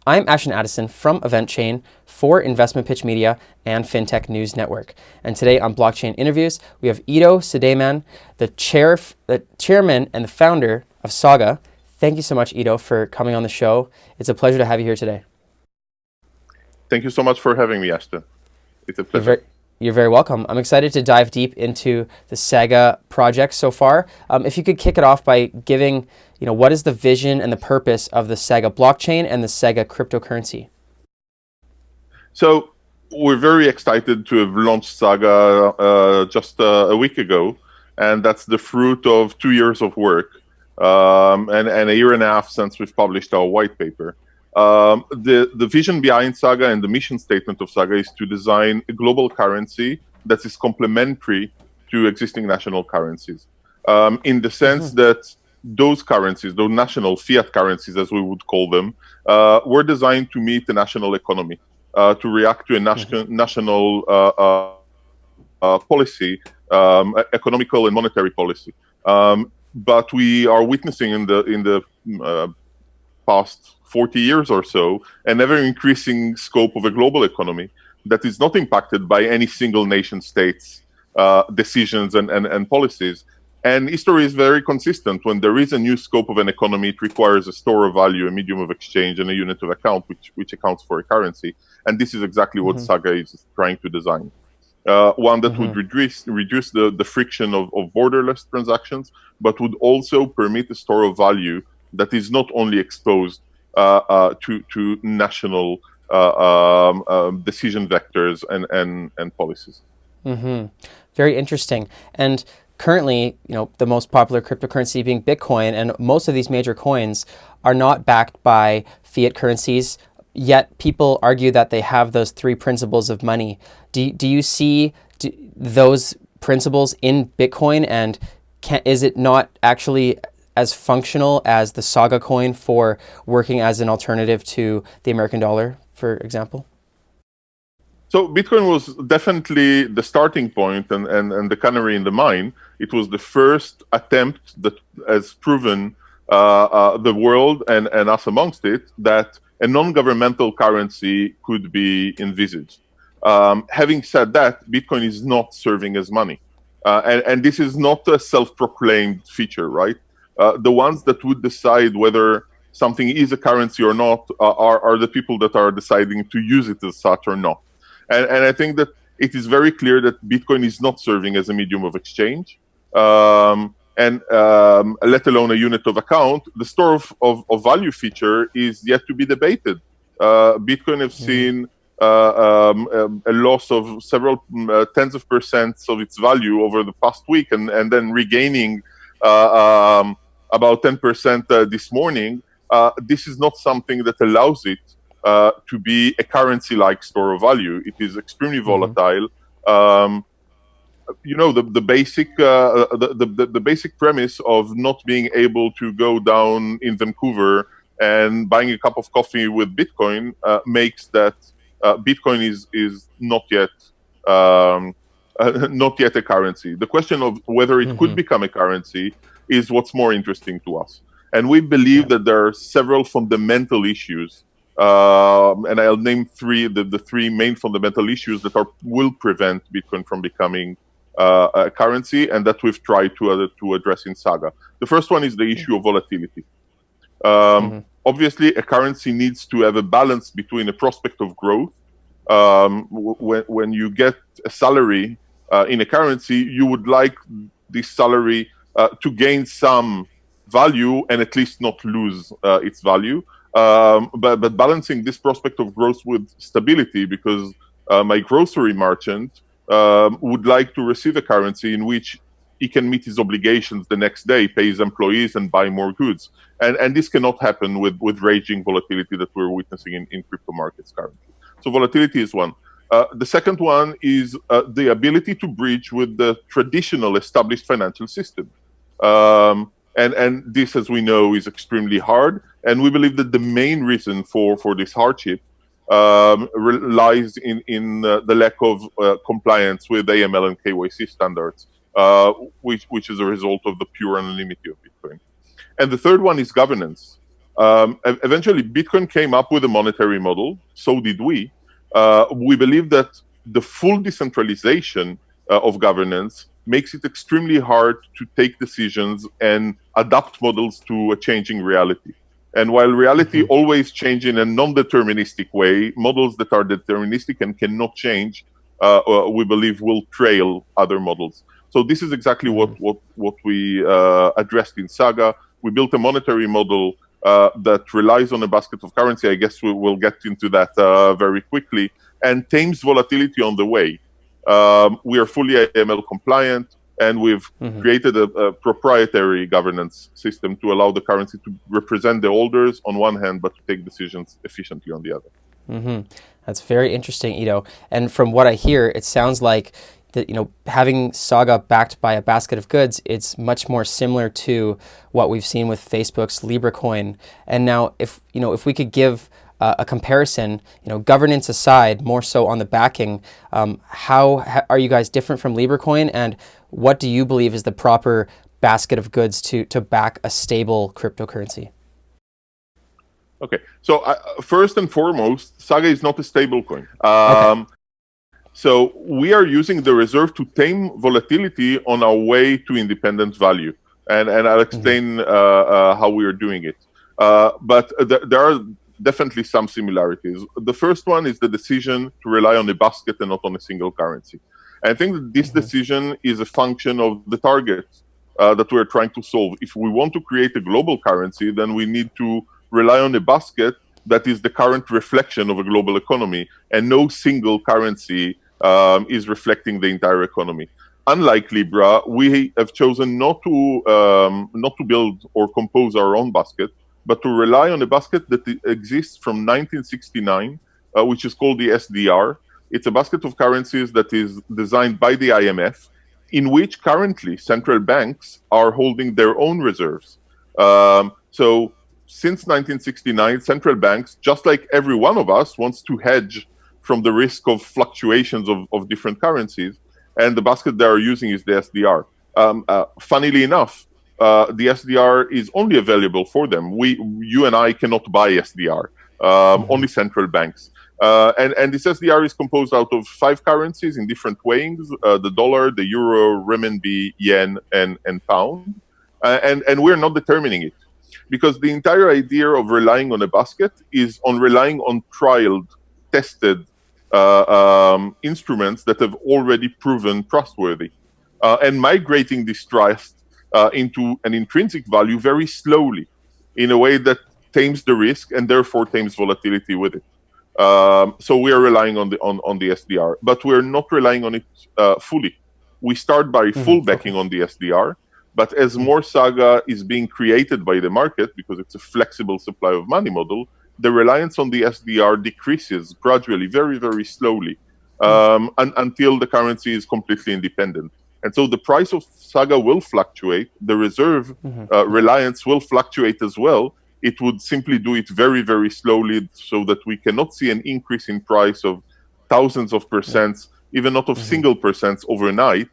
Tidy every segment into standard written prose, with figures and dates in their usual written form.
I'm Ashton Addison from EventChain for Investment Pitch Media and FinTech News Network. And today on Blockchain Interviews, we have Ido Sadeh, the chairman and the founder of Saga. Thank you so much, Ido, for coming on the show. It's a pleasure to have you here today. Thank you so much for having me, Ashton. It's a pleasure. You're very welcome. I'm excited to dive deep into the Saga project so far. If you could kick it off by giving, what is the vision and the purpose of the Saga blockchain and the Saga cryptocurrency? So we're very excited to have launched Saga just a week ago, and that's the fruit of 2 years of work and a year and a half since we've published our white paper. The vision behind Saga and the mission statement of Saga is to design a global currency that is complementary to existing national currencies, in the sense that those currencies, those national fiat currencies, as we would call them, were designed to meet the national economy, to react to a national policy, economical and monetary policy. But we are witnessing in the past 40 years or so, an ever-increasing scope of a global economy that is not impacted by any single nation state's decisions and policies. And history is very consistent. When there is a new scope of an economy, it requires a store of value, a medium of exchange, and a unit of account, which accounts for a currency. And this is exactly what Saga is trying to design. One that would reduce the friction of borderless transactions, but would also permit a store of value that is not only exposed to national decision vectors and policies. Very interesting. And currently, the most popular cryptocurrency being Bitcoin, and most of these major coins are not backed by fiat currencies, yet people argue that they have those three principles of money. Do you see those principles in Bitcoin, and is it not actually as functional as the Saga coin for working as an alternative to the American dollar, for example? So Bitcoin was definitely the starting point and the canary in the mine. It was the first attempt that has proven the world and us amongst it that a non-governmental currency could be envisaged. Having said that, Bitcoin is not serving as money. And this is not a self-proclaimed feature, right? The ones that would decide whether something is a currency or not are the people that are deciding to use it as such or not. And I think that it is very clear that Bitcoin is not serving as a medium of exchange, and let alone a unit of account. The store of value feature is yet to be debated. Bitcoin have seen a loss of several tens of percents of its value over the past week, and then regaining about 10% this morning. This is not something that allows it to be a currency-like store of value. It is extremely volatile. The basic premise of not being able to go down in Vancouver and buying a cup of coffee with Bitcoin makes that Bitcoin is not yet a currency. The question of whether it could become a currency is what's more interesting to us. And we believe that there are several fundamental issues, and I'll name the three main fundamental issues that will prevent Bitcoin from becoming a currency, and that we've tried to address in Saga. The first one is the issue of volatility. Obviously, a currency needs to have a balance between a prospect of growth. When you get a salary in a currency, you would like this salary to gain some value and at least not lose its value. But balancing this prospect of growth with stability, because my grocery merchant would like to receive a currency in which he can meet his obligations the next day, pay his employees, and buy more goods. And this cannot happen with raging volatility that we're witnessing in crypto markets currently. So volatility is one. The second one is the ability to bridge with the traditional established financial system. And this, as we know, is extremely hard. And we believe that the main reason for this hardship lies in the lack of compliance with AML and KYC standards, which is a result of the pure anonymity of Bitcoin. And the third one is governance. Eventually, Bitcoin came up with a monetary model. So did we. We believe that the full decentralization of governance makes it extremely hard to take decisions and adapt models to a changing reality. And while reality always changes in a non-deterministic way, models that are deterministic and cannot change, we believe will trail other models. So this is exactly what we addressed in Saga. We built a monetary model that relies on a basket of currency. I guess we will get into that very quickly, and tames volatility on the way. We are fully AML compliant, and we've created a proprietary governance system to allow the currency to represent the holders on one hand, but to take decisions efficiently on the other. That's very interesting, Ido. And from what I hear, it sounds like that, having Saga backed by a basket of goods, it's much more similar to what we've seen with Facebook's Libra coin. And now, if we could give a comparison, governance aside, more so on the backing, how are you guys different from Libra coin, and what do you believe is the proper basket of goods to back a stable cryptocurrency? Okay, so first and foremost, Saga is not a stable coin. So we are using the reserve to tame volatility on our way to independent value. And I'll explain how we are doing it. But there are definitely some similarities. The first one is the decision to rely on a basket and not on a single currency. And I think that this decision is a function of the target that we're trying to solve. If we want to create a global currency, then we need to rely on a basket that is the current reflection of a global economy, and no single currency is reflecting the entire economy. Unlike Libra, we have chosen not to build or compose our own basket, but to rely on a basket that exists from 1969, which is called the SDR. It's a basket of currencies that is designed by the IMF, in which currently central banks are holding their own reserves. So since 1969, central banks, just like every one of us, wants to hedge from the risk of fluctuations of different currencies, and the basket they are using is the SDR. Funnily enough, the SDR is only available for them. You and I cannot buy SDR, only central banks. And this SDR is composed out of 5 currencies in different weighings, the dollar, the euro, renminbi, yen, and pound. And we're not determining it, because the entire idea of relying on a basket is on relying on trialed, tested instruments that have already proven trustworthy, and migrating this trust into an intrinsic value very slowly, in a way that tames the risk and therefore tames volatility with it. So we are relying on the SDR, but we're not relying on it fully. We start by full backing on the SDR, but as more Saga is being created by the market, because it's a flexible supply of money model, the reliance on the SDR decreases gradually, very, very slowly, until the currency is completely independent. And so the price of Saga will fluctuate. The reserve reliance will fluctuate as well. It would simply do it very, very slowly, so that we cannot see an increase in price of thousands of percents, even not of single percents overnight,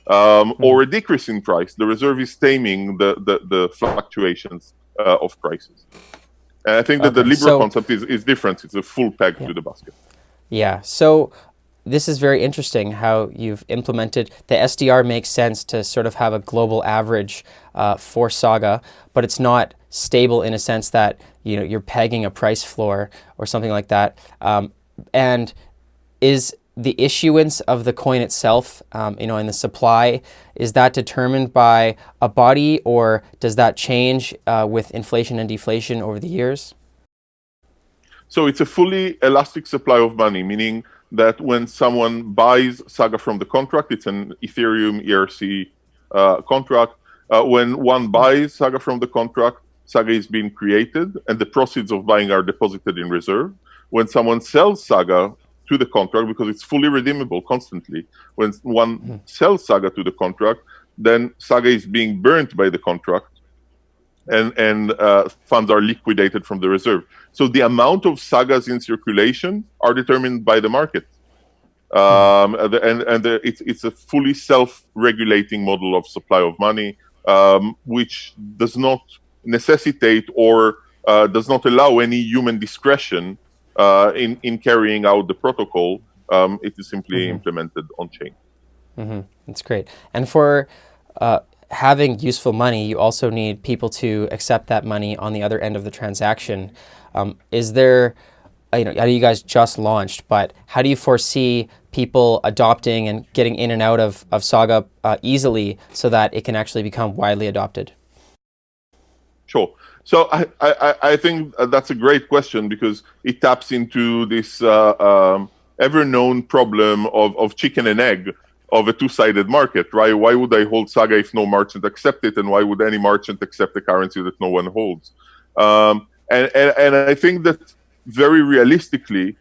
or a decrease in price. The reserve is taming the fluctuations of prices. And I think that the Libra concept is different. It's a full peg to the basket. Yeah. So this is very interesting how you've implemented the SDR. Makes sense to sort of have a global average for Saga, but it's not stable in a sense that you're pegging a price floor or something like that. And is the issuance of the coin itself, in the supply, is that determined by a body, or does that change with inflation and deflation over the years? So it's a fully elastic supply of money, meaning that when someone buys Saga from the contract, it's an Ethereum ERC contract. When one buys Saga from the contract, Saga is being created, and the proceeds of buying are deposited in reserve. When someone sells Saga to the contract, because it's fully redeemable constantly, when one sells Saga to the contract, then Saga is being burnt by the contract, and funds are liquidated from the reserve. So the amount of Sagas in circulation are determined by the market. It's a fully self-regulating model of supply of money, which does not necessitate or does not allow any human discretion in carrying out the protocol. It is simply implemented on chain. That's great. And for having useful money, you also need people to accept that money on the other end of the transaction. Is there, I know you guys just launched, but how do you foresee people adopting and getting in and out of Saga easily so that it can actually become widely adopted? Sure. So I think that's a great question, because it taps into this ever-known problem of chicken and egg of a two-sided market, right? Why would I hold Saga if no merchant accepts it, and why would any merchant accept a currency that no one holds? And I think that very realistically,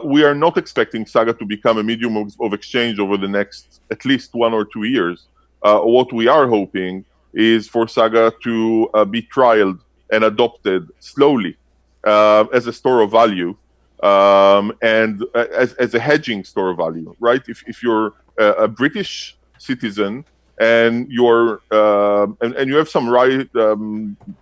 we are not expecting Saga to become a medium of exchange over the next at least 1 or 2 years. What we are hoping is for Saga to be trialed and adopted slowly as a store of value, and as a hedging store of value, right? If you're a British citizen and you're and you have some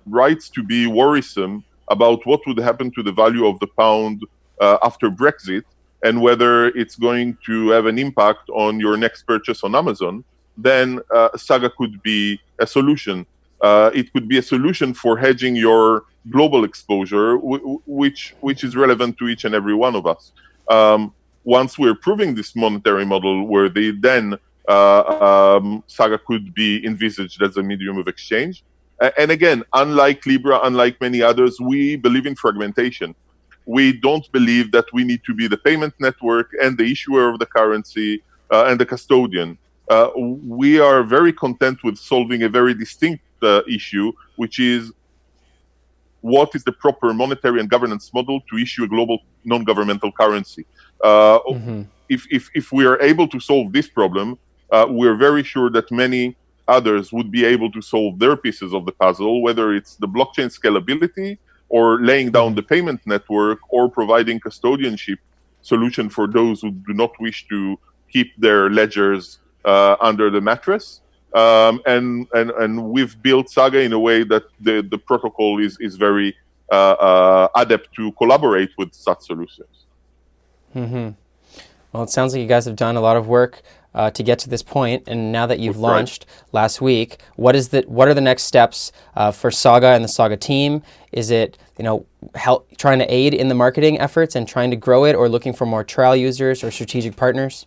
rights to be worrisome about what would happen to the value of the pound after Brexit, and whether it's going to have an impact on your next purchase on Amazon, then Saga could be a solution. It could be a solution for hedging your global exposure, which is relevant to each and every one of us. Once we're proving this monetary model worthy, then Saga could be envisaged as a medium of exchange. And again, unlike Libra, unlike many others, we believe in fragmentation. We don't believe that we need to be the payment network and the issuer of the currency and the custodian. We are very content with solving a very distinct issue, which is what is the proper monetary and governance model to issue a global non-governmental currency. If we are able to solve this problem, we're very sure that many others would be able to solve their pieces of the puzzle, whether it's the blockchain scalability, or laying down the payment network, or providing custodianship solution for those who do not wish to keep their ledgers under the mattress. And we've built Saga in a way that the protocol is very adept to collaborate with such solutions. Well, it sounds like you guys have done a lot of work to get to this point, and now that you've launched last week, what are the next steps for Saga and the Saga team? Is it trying to aid in the marketing efforts and trying to grow it, or looking for more trial users or strategic partners?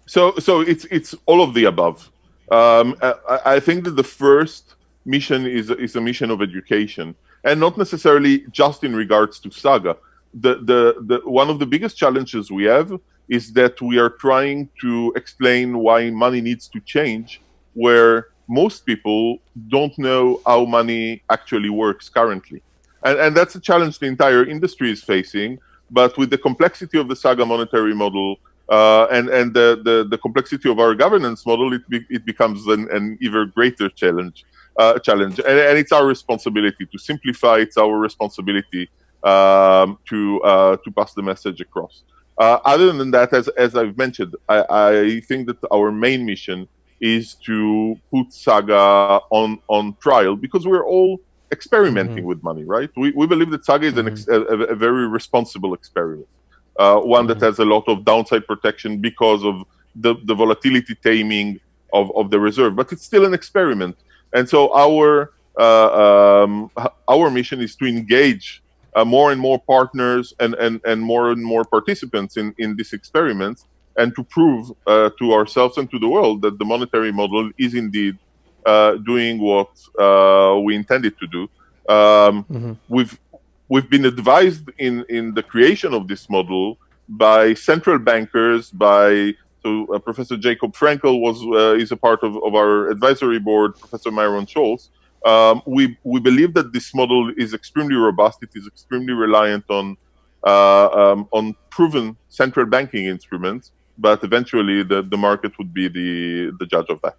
So it's all of the above. I think that the first mission is a mission of education, and not necessarily just in regards to Saga. The one of the biggest challenges we have is that we are trying to explain why money needs to change, where most people don't know how money actually works currently. And that's a challenge the entire industry is facing. But with the complexity of the Saga monetary model, and the complexity of our governance model, it becomes an even greater challenge. And it's our responsibility to simplify. It's our responsibility to pass the message across. Other than that, as I've mentioned, I think that our main mission is to put Saga on trial, because we're all experimenting with money, right? We believe that Saga is a very responsible experiment. One that has a lot of downside protection because of the volatility taming of the reserve, but it's still an experiment. And so our mission is to engage more and more partners and more participants in this experiment, and to prove to ourselves and to the world that the monetary model is indeed doing what we intended to do. We've been advised in the creation of this model by central bankers, Professor Jacob Frankel is a part of our advisory board, Professor Myron Scholz. We believe that this model is extremely robust. It is extremely reliant on proven central banking instruments, but eventually the market would be the judge of that.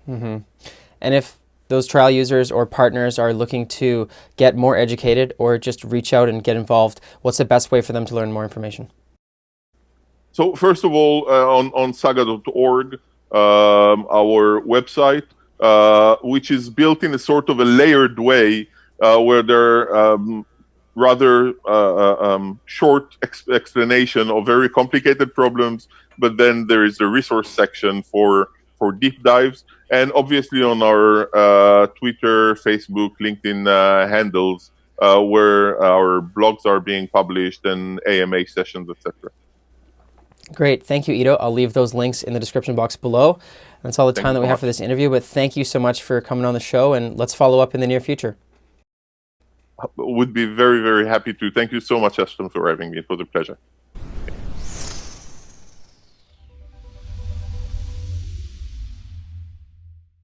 And if those trial users or partners are looking to get more educated or just reach out and get involved, what's the best way for them to learn more information? So first of all, on saga.org, our website, which is built in a sort of a layered way where there are rather short explanation of very complicated problems, but then there is a resource section for deep dives, and obviously on our Twitter, Facebook, LinkedIn handles, where our blogs are being published and AMA sessions, etc. Great. Thank you, Ido. I'll leave those links in the description box below. That's all the Thank time you that so we have much. for this interview, but thank you so much for coming on the show, and let's follow up in the near future. Would be very, very happy to. Thank you so much, Ashton, for having me. It was a pleasure.